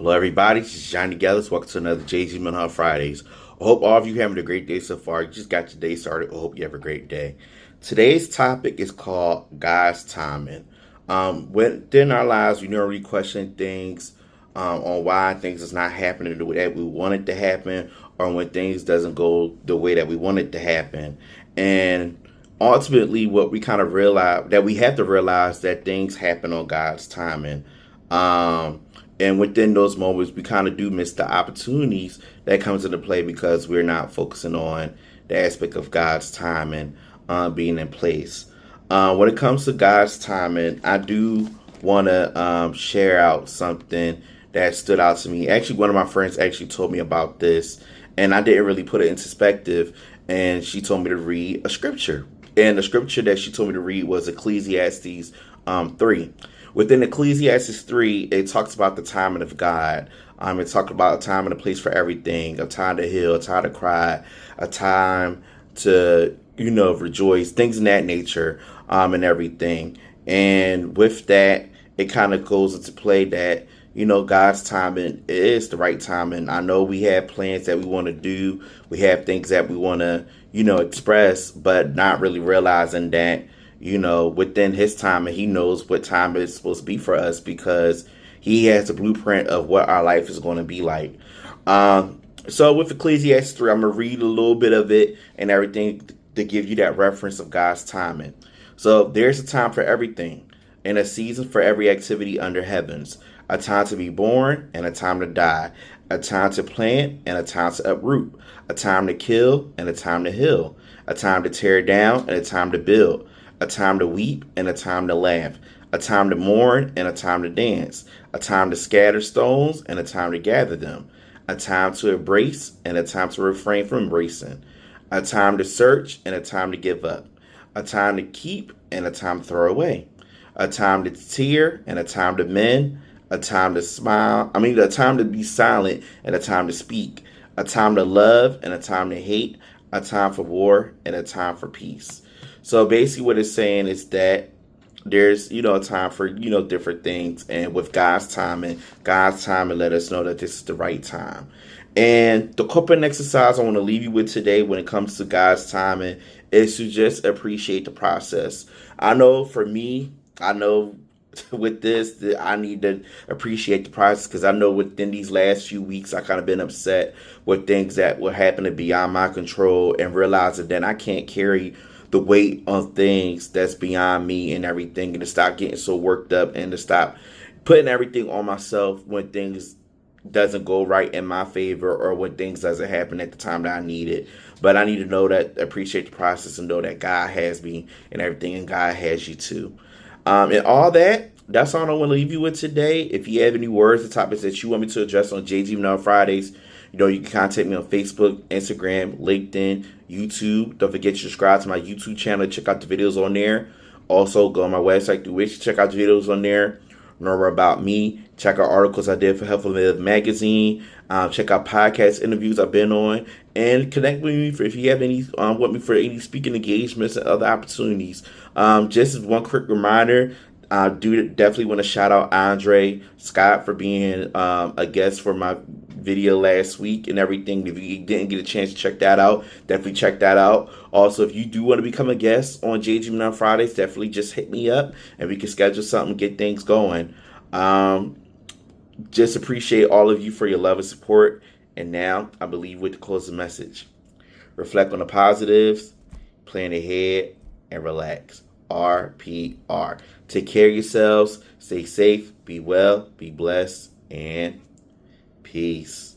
Hello, everybody. This is Johnnie Geathers. Welcome to another JG Manhunt Fridays. I hope all of you having a great day so far. You just got your day started. I hope you have a great day. Today's topic is called God's timing. Within our lives, we normally question things on why things is not happening the way that we want it to happen, or when things doesn't go the way that we want it to happen. And ultimately, what we kind of realize that we have to realize that things happen on God's timing. And within those moments, we kind of do miss the opportunities that comes into play because we're not focusing on the aspect of God's timing being in place. When it comes to God's timing, I do want to share out something that stood out to me. Actually, one of my friends actually told me about this, and I didn't really put it into perspective. And she told me to read a scripture. And the scripture that she told me to read was Ecclesiastes 3. Within Ecclesiastes 3, it talks about the timing of God. It talks about a time and a place for everything, a time to heal, a time to cry, a time to, rejoice, things in that nature, and everything. And with that, it kind of goes into play that, God's timing is the right timing. I know we have plans that we want to do. We have things that we want to, express, but not really realizing that, within his time, and he knows what time it's supposed to be for us because he has the blueprint of what our life is going to be like. So with Ecclesiastes 3, I'm going to read a little bit of it and everything to give you that reference of God's timing. So there's a time for everything and a season for every activity under heavens, a time to be born and a time to die, a time to plant and a time to uproot, a time to kill and a time to heal, a time to tear down and a time to build, a time to weep and a time to laugh, a time to mourn and a time to dance, a time to scatter stones and a time to gather them, a time to embrace and a time to refrain from embracing, a time to search and a time to give up, a time to keep and a time to throw away, a time to tear and a time to mend, a time to a time to be silent and a time to speak, a time to love and a time to hate, a time for war and a time for peace. So basically what it's saying is that there's, a time for, different things. And with God's timing let us know that this is the right time. And the coping exercise I want to leave you with today when it comes to God's timing is to just appreciate the process. I know for me, with this that I need to appreciate the process because I know within these last few weeks I kind of been upset with things that were happening beyond my control and realizing that I can't carry the weight on things that's beyond me and everything, and to stop getting so worked up and to stop putting everything on myself when things doesn't go right in my favor or when things doesn't happen at the time that I need it. But I need to know that, appreciate the process and know that God has me and everything, and God has you too. And all that's all I want to leave you with today. If you have any words or topics that you want me to address on JG Manhunt Fridays, you can contact me on Facebook, Instagram, LinkedIn, YouTube. Don't forget to subscribe to my YouTube channel. Check out the videos on there. Also, go on my website through which check out the videos on there. Learn more about me. Check out articles I did for Helpful Live magazine. Check out podcast interviews I've been on, and connect with me if you have any want me for any speaking engagements and other opportunities. Just as one quick reminder. I do definitely want to shout out Andre Scott for being a guest for my video last week and everything. If you didn't get a chance to check that out, definitely check that out. Also, if you do want to become a guest on JG Manhunt Fridays, definitely just hit me up and we can schedule something, get things going. Just appreciate all of you for your love and support. And now I believe with the closing message. Reflect on the positives, plan ahead, and relax. RPR. Take care of yourselves. Stay safe. Be well. Be blessed. And peace.